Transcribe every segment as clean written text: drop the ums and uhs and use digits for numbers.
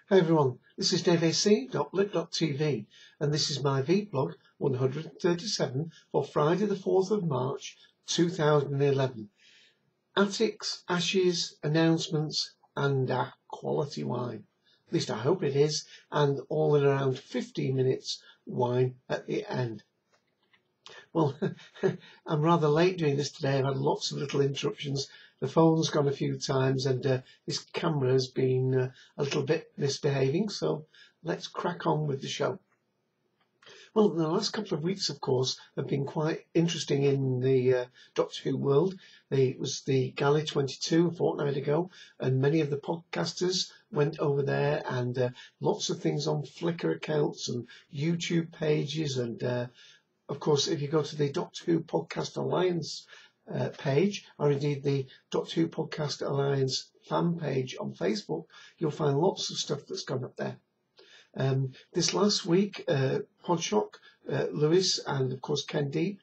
Hi everyone, this is daveac.blip.tv and this is my vblog 137 for Friday the 4th of March 2011. Attics, ashes, announcements and a quality wine. At least I hope it is, and all in around 15 minutes wine at the end. Well, I'm rather late doing this today. I've had lots of little interruptions. The phone's gone a few times and this camera's been a little bit misbehaving, so let's crack on with the show. Well, the last couple of weeks, of course, have been quite interesting in the Doctor Who world. It was the Galley 22 a fortnight ago, and many of the podcasters went over there, and lots of things on Flickr accounts and YouTube pages, and of course, if you go to the Doctor Who Podcast Alliance page, or indeed the Doctor Who Podcast Alliance fan page on Facebook, you'll find lots of stuff that's gone up there. This last week, Podshock, Lewis, and of course Ken Deep,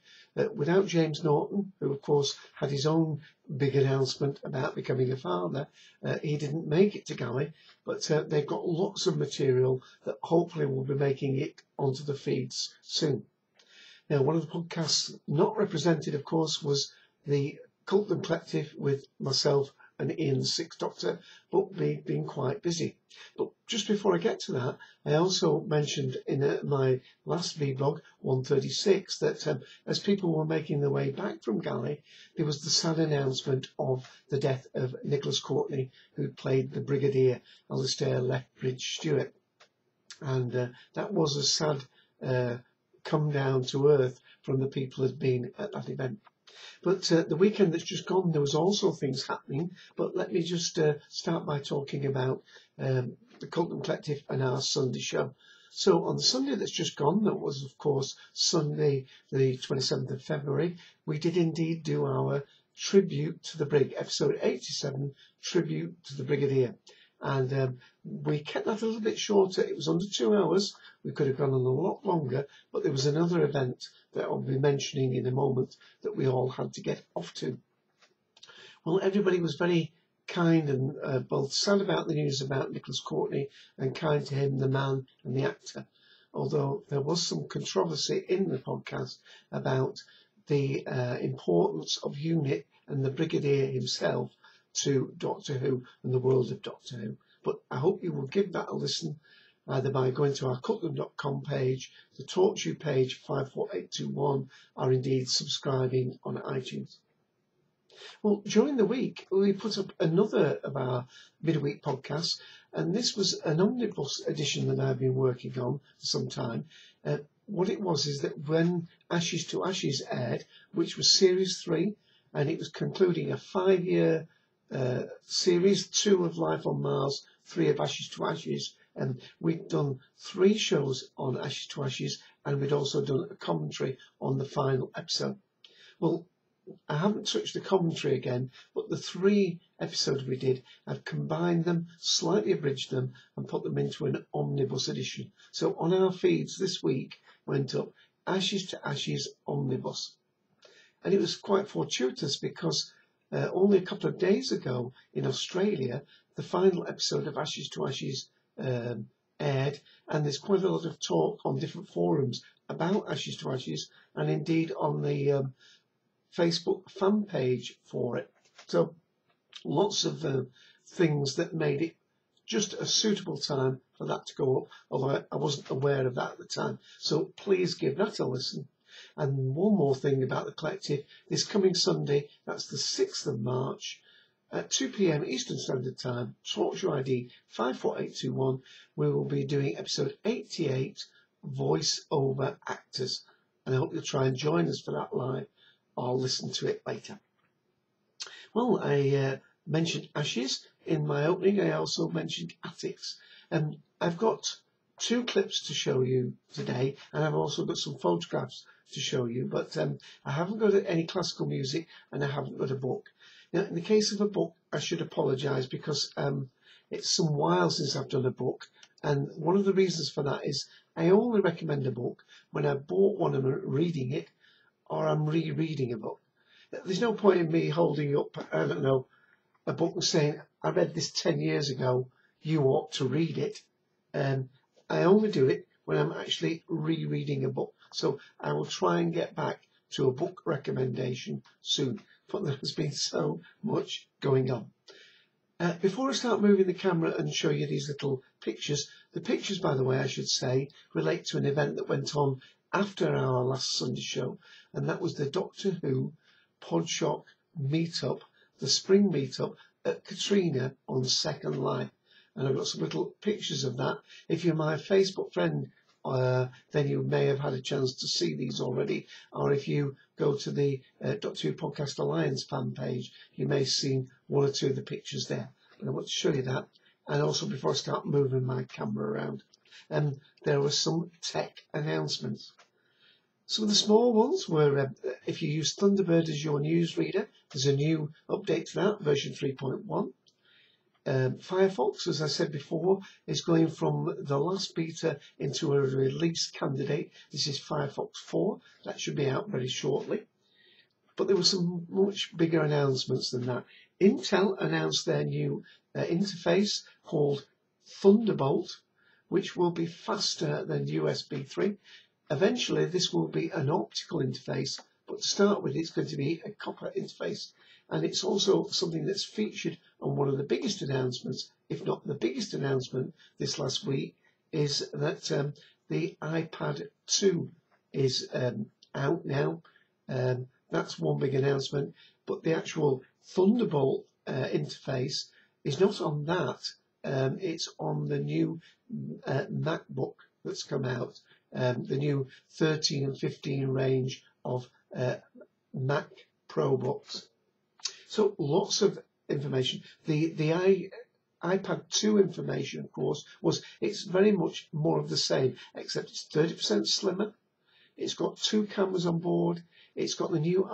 without James Norton, who of course had his own big announcement about becoming a father, he didn't make it to Galley, but they've got lots of material that hopefully will be making it onto the feeds soon. Now, one of the podcasts not represented, of course, was the Cultdom Collective with myself and Ian the Sixth Doctor, but we've been quite busy. But just before I get to that, I also mentioned in my last vlog, 136, that as people were making their way back from Galley, there was the sad announcement of the death of Nicholas Courtney, who played the Brigadier, Alistair Lethbridge Stewart. And that was a sad come down to earth from the people who had been at that event. But the weekend that's just gone, there was also things happening. But let me just start by talking about the Cultdom Collective and our Sunday show. So on the Sunday that's just gone, that was of course Sunday the 27th of February, we did indeed do our Tribute to the Brig, episode 87, Tribute to the Brigadier. And we kept that a little bit shorter. It was under 2 hours. We could have gone on a lot longer, but there was another event that I'll be mentioning in a moment that we all had to get off to. Well, everybody was very kind and both sad about the news about Nicholas Courtney and kind to him, the man and the actor. Although there was some controversy in the podcast about the importance of UNIT and the Brigadier himself to Doctor Who and the world of Doctor Who. But I hope you will give that a listen, either by going to our cultdom.com page, the TalkShoe page 54821, or indeed subscribing on iTunes. Well, during the week, we put up another of our midweek podcasts, and this was an omnibus edition that I've been working on for some time. What it was is that when Ashes to Ashes aired, which was Series 3, and it was concluding a 5-year series, 2 of Life on Mars, 3 of Ashes to Ashes, and we'd done 3 shows on Ashes to Ashes, and we'd also done a commentary on the final episode. Well, I haven't touched the commentary again, but the 3 episodes we did, I've combined them, slightly abridged them, and put them into an omnibus edition. So on our feeds this week went up Ashes to Ashes Omnibus. And it was quite fortuitous because only a couple of days ago in Australia, the final episode of Ashes to Ashes aired, and there's quite a lot of talk on different forums about Ashes to Ashes, and indeed on the Facebook fan page for it. So lots of things that made it just a suitable time for that to go up, although I wasn't aware of that at the time. So please give that a listen. And one more thing about the collective, this coming Sunday, that's the 6th of March, at 2 p.m. Eastern Standard Time, TalkShoe ID 54821, we will be doing episode 88, Voice Over Actors. And I hope you'll try and join us for that live, or listen to it later. Well, I mentioned Ashes in my opening. I also mentioned Attics. And I've got 2 clips to show you today, and I've also got some photographs to show you, but I haven't got any classical music and I haven't got a book. Now, in the case of a book, I should apologise because it's some while since I've done a book, and one of the reasons for that is I only recommend a book when I bought one and I'm reading it, or I'm rereading a book. There's no point in me holding up, I don't know, a book and saying, I read this 10 years ago, you ought to read it. I only do it when I'm actually rereading a book. So I will try and get back to a book recommendation soon, but there has been so much going on. Before I start moving the camera and show you these little pictures, the pictures, by the way, I should say, relate to an event that went on after our last Sunday show, and that was the Doctor Who Podshock meetup, the spring meetup at Katrina on Second Life. And I've got some little pictures of that. If you're my Facebook friend, then you may have had a chance to see these already. Or if you go to the Doctor Who Podcast Alliance fan page, you may have seen one or two of the pictures there. But I want to show you that. And also, before I start moving my camera around, there were some tech announcements. Some of the small ones were, if you use Thunderbird as your newsreader, there's a new update to that, version 3.1. Firefox, as I said before, is going from the last beta into a release candidate. This is Firefox 4. That should be out very shortly. But there were some much bigger announcements than that. Intel announced their new interface called Thunderbolt, which will be faster than USB 3. Eventually, this will be an optical interface, but to start with, it's going to be a copper interface. And it's also something that's featured on one of the biggest announcements, if not the biggest announcement this last week, is that the iPad 2 is out now. That's one big announcement, but the actual Thunderbolt interface is not on that. It's on the new MacBook that's come out, the new 13 and 15 range of Mac Pro books. So lots of information. The iPad 2 information, of course, it's very much more of the same, except it's 30% slimmer. It's got 2 cameras on board. It's got the new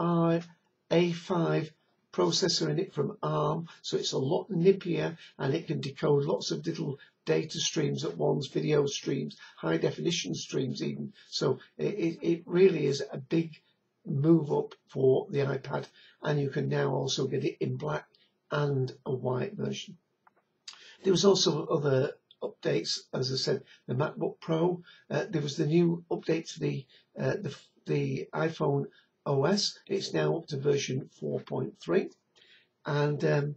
A5 processor in it from ARM, so it's a lot nippier, and it can decode lots of little data streams at once, video streams, high definition streams even. So it really is a big move up for the iPad, and you can now also get it in black and a white version. There was also other updates, as I said, the MacBook Pro. There was the new update to the iPhone OS. It's now up to version 4.3, and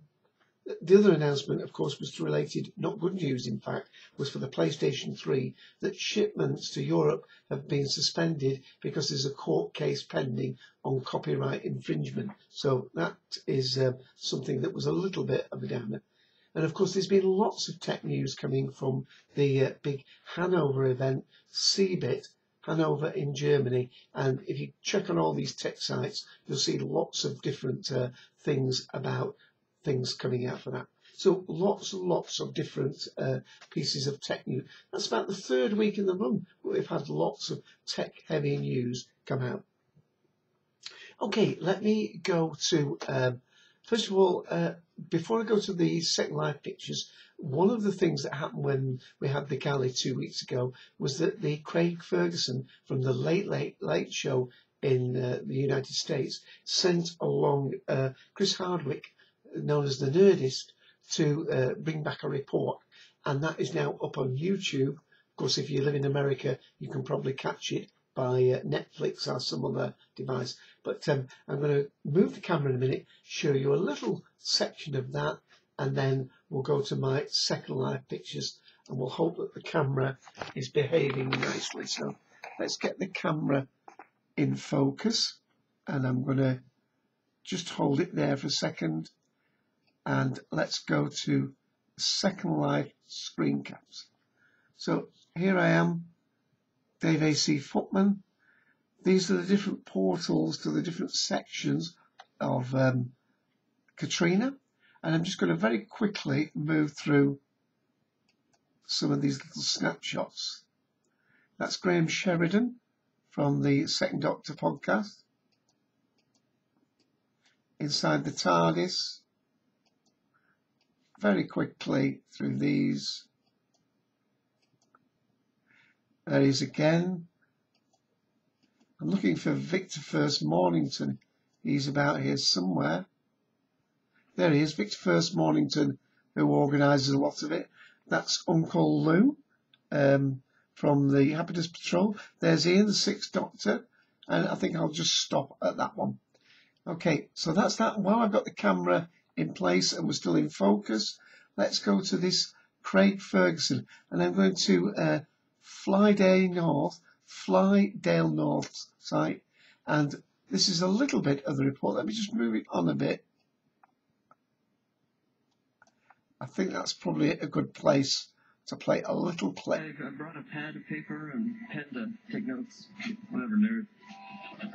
the other announcement, of course, was related, not good news in fact, was for the PlayStation 3, that shipments to Europe have been suspended because there's a court case pending on copyright infringement. So that is something that was a little bit of a downer. And of course, there's been lots of tech news coming from the big Hanover event, CeBIT, Hanover in Germany. And if you check on all these tech sites, you'll see lots of different things about things coming out for that. So lots and lots of different pieces of tech news. That's about the third week in the run where we've had lots of tech heavy news come out. Okay, let me go to, first of all, before I go to the Second Life pictures, one of the things that happened when we had the galley 2 weeks ago was that the Craig Ferguson from the Late Show in the United States sent along Chris Hardwick, known as the Nerdist, to bring back a report, and that is now up on YouTube. Of course, if you live in America, you can probably catch it by Netflix or some other device. But I'm going to move the camera in a minute, show you a little section of that, and then we'll go to my Second Life pictures, and we'll hope that the camera is behaving nicely. So let's get the camera in focus, and I'm going to just hold it there for a second. And let's go to Second Life screen caps. So here I am, daveac Footman. These are the different portals to the different sections of Katrina. And I'm just going to very quickly move through some of these little snapshots. That's Graham Sheridan from the Second Doctor podcast. Inside the TARDIS. Very quickly through these. There he is again. I'm looking for Victor First Mornington. He's about here somewhere. There he is, Victor First Mornington, who organises a lot of it. That's Uncle Lou from the Happiness Patrol. There's Ian, the Sixth Doctor, and I think I'll just stop at that one. Okay, so that's that. While I've got the camera in place and we're still in focus, let's go to this Craig Ferguson, and I'm going to Flydale North site, and this is a little bit of the report. Let me just move it on a bit. I think that's probably a good place to play a little clip. I brought a pad of paper and pen to take notes. Whatever, nerd.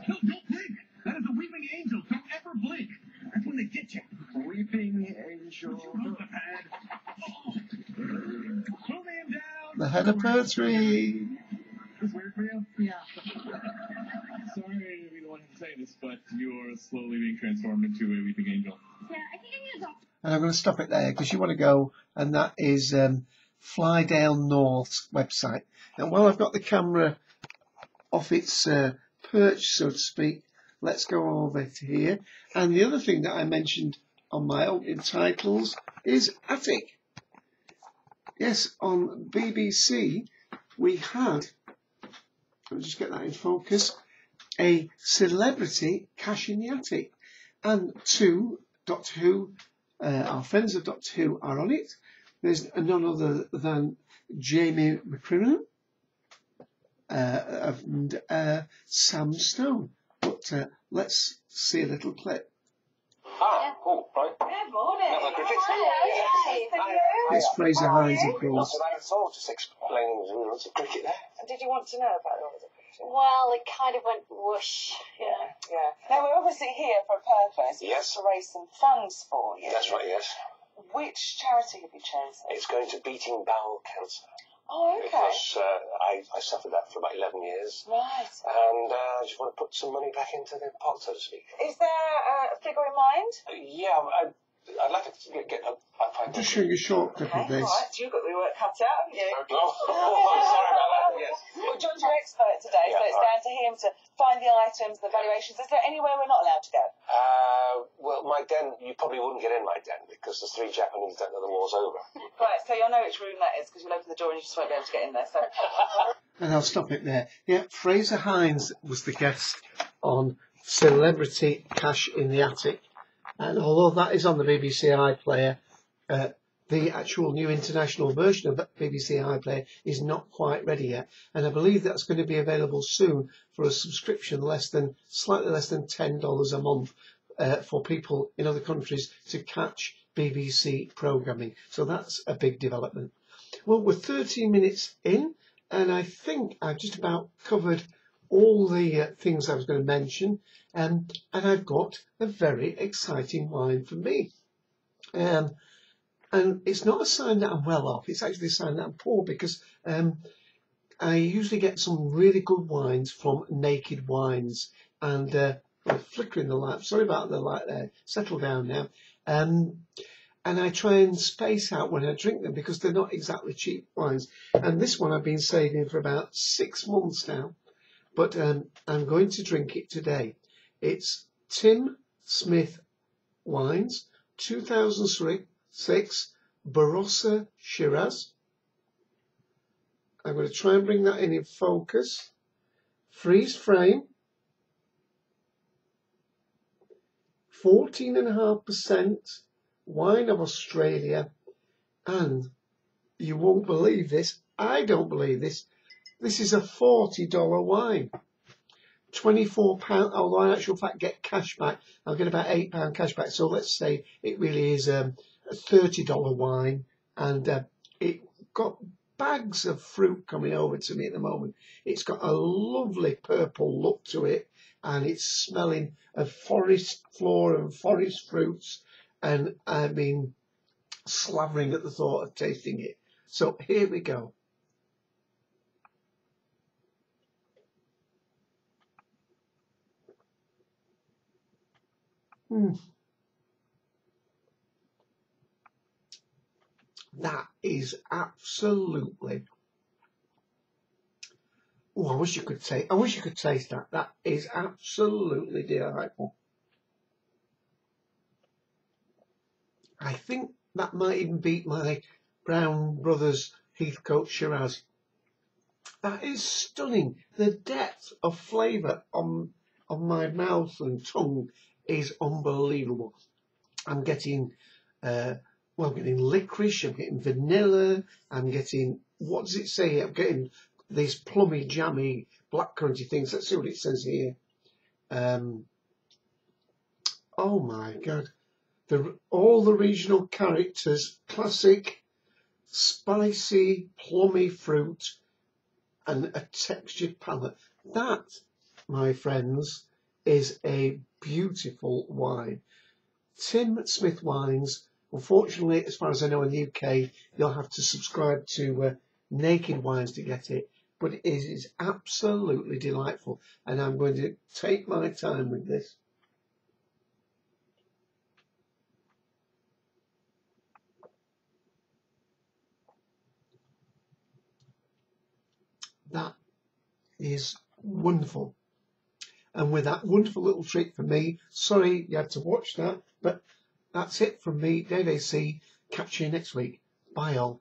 No, don't blink! That is a weeping angel. Don't ever blink. That's when they get you. Weeping angel. Would you hold the pad? Oh. Pull him down. The head of poetry. Is this weird for you? Yeah. Sorry to be the one to say this, but you are slowly being transformed into a weeping angel. Yeah, I think I need a doctor. And I'm going to stop it there because you want to go, and that is Flydale North's website. Now, while I've got the camera off its perch, so to speak, let's go over to here. And the other thing that I mentioned on my opening titles is Attic. Yes, on BBC we had, let me just get that in focus, a celebrity cash in the attic, and two Doctor Who, our friends of Doctor Who are on it. There's none other than Jamie McCrimmon and Sam Stone. But let's see a little clip. Ah, oh, right. Good morning. Hello, Griffiths. It's Fraser Hines, of Not course. so bad at all, just explaining the rules of cricket there. Did you want to know about all of the cricket? Well, it kind of went whoosh, you know. Yeah. Now, we're obviously here for a purpose. Yes. To raise some funds for you. That's right, yes. Which charity have you chosen? It's going to beating bowel cancer. Oh, okay. Because I suffered that for about 11 years. Right. And I just want to put some money back into the pot, so to speak. Is there a figure in mind? Yeah, I'd like to get a... Just showing a short clip of Okay, this. right. You've got the work cut out, haven't you? Oh, sorry about that, yes. Well, John's your expert today, so Yeah, it's right. down to him to find the items, the valuations. Is there anywhere we're not allowed to go? Well, my den, you probably wouldn't get in my den because there's 3 Japanese don't know the war's over. Right, so you'll know which room that is because you'll open the door and you just won't be able to get in there. So. And I'll stop it there. Yeah, Fraser Hines was the guest on Celebrity Cash in the Attic. And although that is on the BBC iPlayer, the actual new international version of that BBC iPlayer is not quite ready yet. And I believe that's going to be available soon for a subscription slightly less than $10 a month for people in other countries to catch BBC programming. So that's a big development. Well, we're 13 minutes in, and I think I've just about covered all the things I was going to mention, and I've got a very exciting wine for me. And it's not a sign that I'm well off, it's actually a sign that I'm poor, because I usually get some really good wines from Naked Wines, and I'm flickering the light, sorry about the light there, settle down now. And I try and space out when I drink them because they're not exactly cheap wines. And this one I've been saving for about 6 months now, but I'm going to drink it today. It's Tim Smith Wines, 2006 Barossa Shiraz. I'm going to try and bring that in focus. Freeze frame, 14.5%, wine of Australia, and you won't believe this, I don't believe this, this is a $40 wine. £24, although I in actual fact get cash back, I'll get about £8 cash back, so let's say it really is a $30 wine, and it got bags of fruit coming over to me at the moment. It's got a lovely purple look to it, and it's smelling of forest flora and forest fruits, and I've been slavering at the thought of tasting it. So here we go. That is absolutely. Oh, I wish you could taste. I wish you could taste that. That is absolutely delightful. I think that might even beat my Brown Brothers Heathcote Shiraz. That is stunning. The depth of flavour on my mouth and tongue is unbelievable. I'm getting, I'm getting licorice, I'm getting vanilla, I'm getting, what does it say? I'm getting these plummy, jammy, blackcurranty things. Let's see what it says here. Oh my God. All the regional characters, classic, spicy, plummy fruit, and a textured palate. That, my friends, is a beautiful wine. Tim Smith Wines, unfortunately, as far as I know in the UK, you'll have to subscribe to Naked Wines to get it, but it is absolutely delightful, and I'm going to take my time with this. That is wonderful. And with that wonderful little treat for me, sorry you had to watch that, but that's it from me, Dave AC. Catch you next week. Bye all.